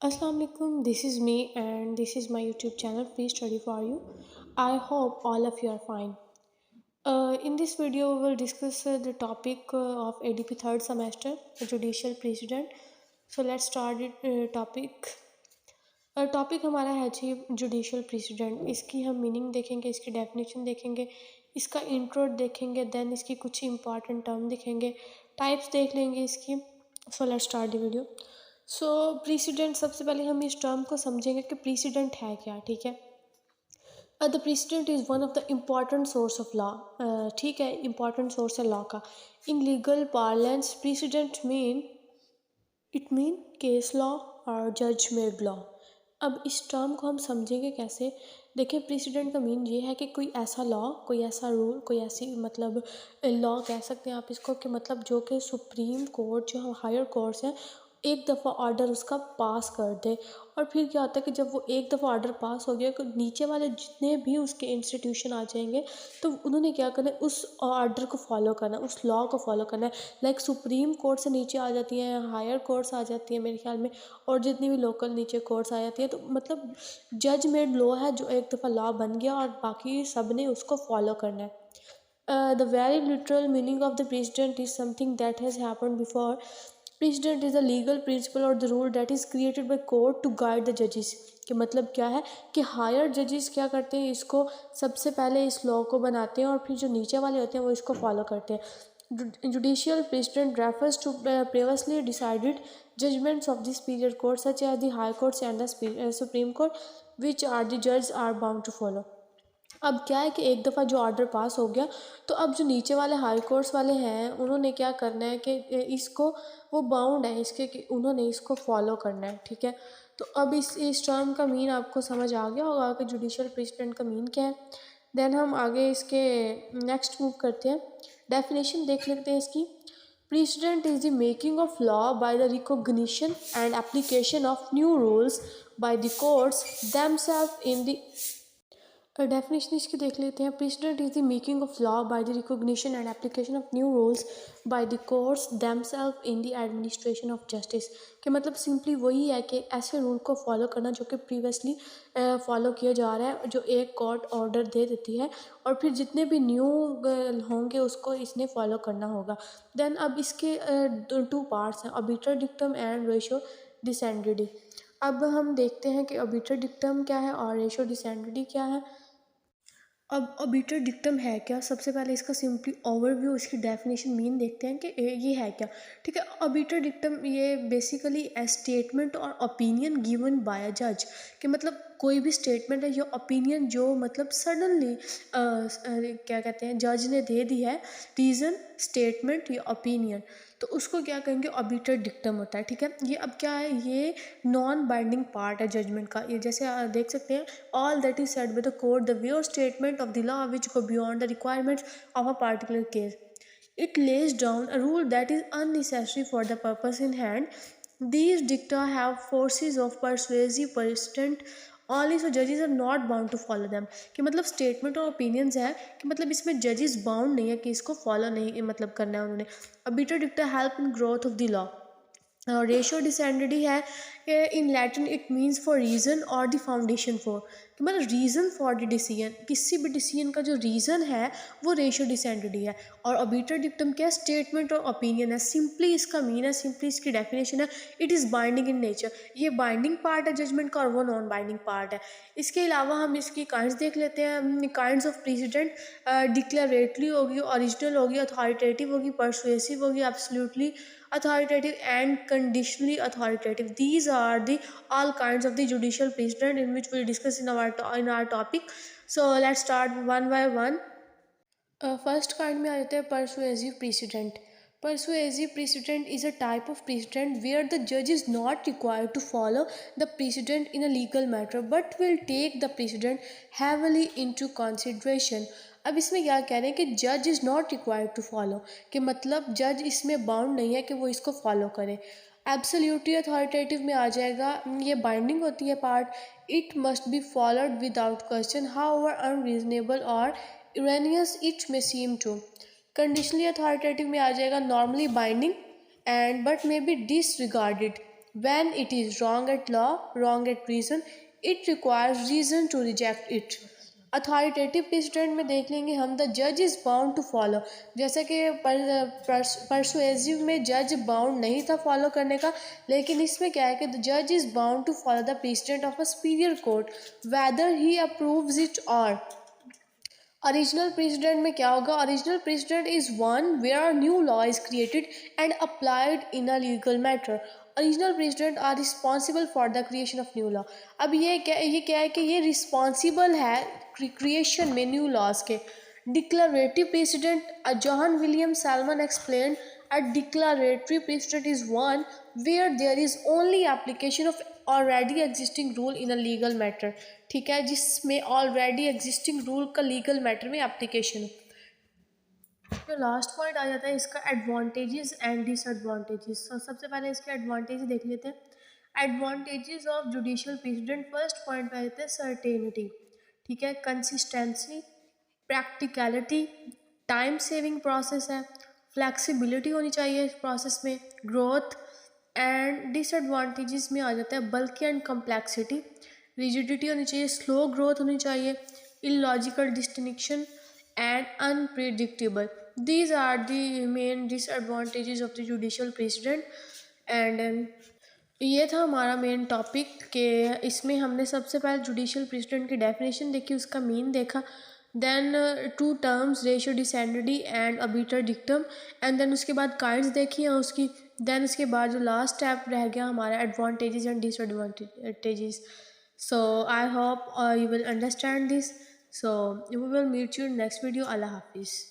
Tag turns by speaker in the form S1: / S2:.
S1: Assalamu alaikum, this is me and this is my YouTube channel Free Study for You. I hope all of you are fine. In this video, we will discuss the topic of ADP third semester, judicial precedent. So let's start it topic. Topic हमारा है जी judicial president. इसकी हम meaning देखेंगे, इसकी definition देखेंगे, इसका intro देखेंगे, then इसकी कुछ इंपॉर्टेंट टर्म देखेंगे, टाइप्स देख लेंगे इसकी। So let's start the video. So president, सबसे पहले हम इस टर्म को समझेंगे कि प्रेसिडेंट है क्या। ठीक है, the president is one of the important source of law. ठीक है, इम्पॉर्टेंट सोर्स है लॉ का। In legal parlance president mean case law और जज मेड लॉ। अब इस टर्म को हम समझेंगे कैसे। देखिए, प्रेसिडेंट का मीन ये है कि कोई ऐसा लॉ, कोई ऐसा रूल, कोई ऐसी मतलब लॉ कह सकते हैं आप इसको, कि मतलब जो कि सुप्रीम कोर्ट, जो हायर कोर्ट्स हैं, एक दफ़ा ऑर्डर उसका पास कर दे। और फिर क्या होता है कि जब वो एक दफ़ा ऑर्डर पास हो गया तो नीचे वाले जितने भी उसके इंस्टीट्यूशन आ जाएंगे तो उन्होंने क्या करना है, उस ऑर्डर को फॉलो करना है, उस लॉ को फॉलो करना है। लाइक सुप्रीम कोर्ट से नीचे आ जाती हैं, हायर कोर्ट्स आ जाती हैं मेरे ख्याल में, और जितनी भी लोकल नीचे कोर्ट्स आ जाती है। तो मतलब जज मेड लॉ है, जो एक दफ़ा लॉ बन गया और बाकी सब ने उसको फॉलो करना है। The very literal meaning of the precedent is something that has happened before. Precedent is a legal principle or the rule that is created by court to guide the judges. कि मतलब क्या है कि higher जजेस क्या करते हैं, इसको सबसे पहले इस लॉ को बनाते हैं और फिर जो नीचे वाले होते हैं वो इसको फॉलो करते हैं। Judicial precedent refers to previously decided judgments of the superior court such as the high courts and the supreme court, which are the judges are bound to follow. अब क्या है कि एक दफ़ा जो ऑर्डर पास हो गया तो अब जो नीचे वाले हाई कोर्ट्स वाले हैं उन्होंने क्या करना है कि इसको, वो बाउंड है इसके कि उन्होंने इसको फॉलो करना है। ठीक है, तो अब इस टर्म का मीन आपको समझ आ गया होगा कि जुडिशियल प्रेसिडेंट का मीन क्या है। देन हम आगे इसके नेक्स्ट मूव करते हैं, डेफिनेशन देख लेते हैं इसकी। Precedent is the making of law by the recognition and application of new rules by the courts themselves in the. Definition इसकी देख लेते हैं। Precedent is the making of law by the recognition and application of new rules by the courts themselves in the administration of justice. कि मतलब simply वही है कि ऐसे रूल को फॉलो करना जो कि प्रीवियसली फॉलो किया जा रहा है, जो एक कोर्ट ऑर्डर दे देती है और फिर जितने भी न्यू होंगे उसको इसने फॉलो करना होगा। देन अब इसके टू पार्ट्स हैं, ऑबिटर डिक्टम एंड रेशो डिसेंडेडी। अब हम देखते हैं कि ऑबिटर डिक्टम क्या है और रेशो डिसेंडेडी क्या है। अब ऑबिटर डिक्टम है क्या, सबसे पहले इसका सिंपली ओवरव्यू, इसकी डेफिनेशन मीन देखते हैं कि ये है क्या। ठीक है, ऑबिटर डिक्टम ये बेसिकली ए स्टेटमेंट और ओपिनियन गिवन बाय अ जज। कि मतलब कोई भी स्टेटमेंट है या ओपिनियन जो मतलब सडनली क्या कहते हैं जज ने दे दी है, रीज़न, स्टेटमेंट या ओपिनियन, तो उसको क्या कहेंगे, ऑबिटर डिक्टम होता है। ठीक है, ये अब क्या है, ये नॉन बाइंडिंग पार्ट है जजमेंट का। ये जैसे देख सकते हैं, all that is said by the court, the mere statement of the law which go beyond the requirements of a particular case. It lays down a rule that is unnecessary for the purpose in hand. These dicta have forces of persuasive precedent only, so judges are not bound to follow them. कि मतलब statement और opinions है कि मतलब इसमें जजेस bound नहीं है कि इसको फॉलो नहीं मतलब करना है उन्होंने। Obiter dicta help in growth of the law. Ratio decidendi है, in Latin it means for reason और द फाउंडेशन फॉर। कि मतलब रीज़न फॉर द डिसीजन, किसी भी डिसीजन का जो रीज़न है वो रेशो डिसेंडेडी है। और ऑबिटर डिक्टम क्या, स्टेटमेंट और ओपिनियन है। सिंपली इसका मीन है, सिंपली इसकी डेफिनेशन है, it is binding in nature. ये बाइंडिंग पार्ट है जजमेंट का और वो नॉन बाइंडिंग पार्ट है। इसके अलावा हम इसकी काइंड्स देख लेते हैं। काइंड्स ऑफ प्रेसिडेंट, डिक्लेरेटरी होगी, ओरिजिनल होगी, अथॉरिटेटिव होगी, परसुएसिव होगी, absolutely authoritative and conditionally authoritative. These are the all kinds of the judicial precedent in which we discuss in our topic. So let's start one by one. First kind में आ जाता है persuasive president. Persuasive precedent is a type of precedent where the judge is not required to follow the precedent in a legal matter but will take the precedent heavily into consideration. अब इसमें क्या कह रहे हैं कि जज is not required to follow, कि मतलब जज इसमें बाउंड नहीं है कि वो इसको फॉलो करे। एब्सोल्युटली अथॉरिटेटिव में आ जाएगा, ये बाइंडिंग होती है part, it must be followed without question how unreasonable और erroneous it may seem to. Conditionally authoritative में आ जाएगा, normally binding and but may be disregarded. When it is wrong at law, wrong at reason, it requires reason to reject it. Authoritative president में देख लेंगे हम, the जज is bound to follow, जैसे कि परसुएसिव में जज बाउंड नहीं था फॉलो करने का, लेकिन इसमें क्या है कि द जज is bound to follow the precedent of a superior court whether he approves it और। ओरिजिनल प्रेसिडेंट में क्या होगा, original precedent is one where new law is created and applied in a legal matter. Original precedent are responsible for the creation of new law. अब ये क्या है कि ये रिस्पॉन्सिबल है क्रिएशन में न्यू लॉज के। Declarative precedent John William Salmond explain a declaratory precedent is one where there is only application of already existing rule in a legal matter। ठीक है, जिसमें already existing rule का legal matter में application। तो last point आ जाता है इसका advantages and disadvantages. तो सबसे पहले इसके एडवांटेज देख लेते हैं। Advantages of judicial president, first point पे आते हैं सर्टेनिटी, ठीक है, consistency, practicality, time saving process है, फ्लैक्सिबिलिटी होनी चाहिए इस प्रोसेस में, ग्रोथ। एंड डिसएडवांटेजेस में आ जाता है बल्कि एंड कम्प्लेक्सिटी, रिजिडिटी होनी चाहिए, स्लो ग्रोथ होनी चाहिए, illogical distinction and unpredictable. These are the main disadvantages of the judicial precedent। And ये था हमारा मेन टॉपिक कि इसमें हमने सबसे पहले जुडिशियल प्रेसिडेंट की डेफिनेशन देखी, उसका मीन देखा, then two terms ratio decidendi and obiter dictum, and then उसके बाद काइंड्स देखी हैं उसकी, देन उसके बाद जो लास्ट स्टेप रह गया हमारा advantages and disadvantages. So I hope you will understand this. So we will meet you in next video. अल्लाह हाफिज़।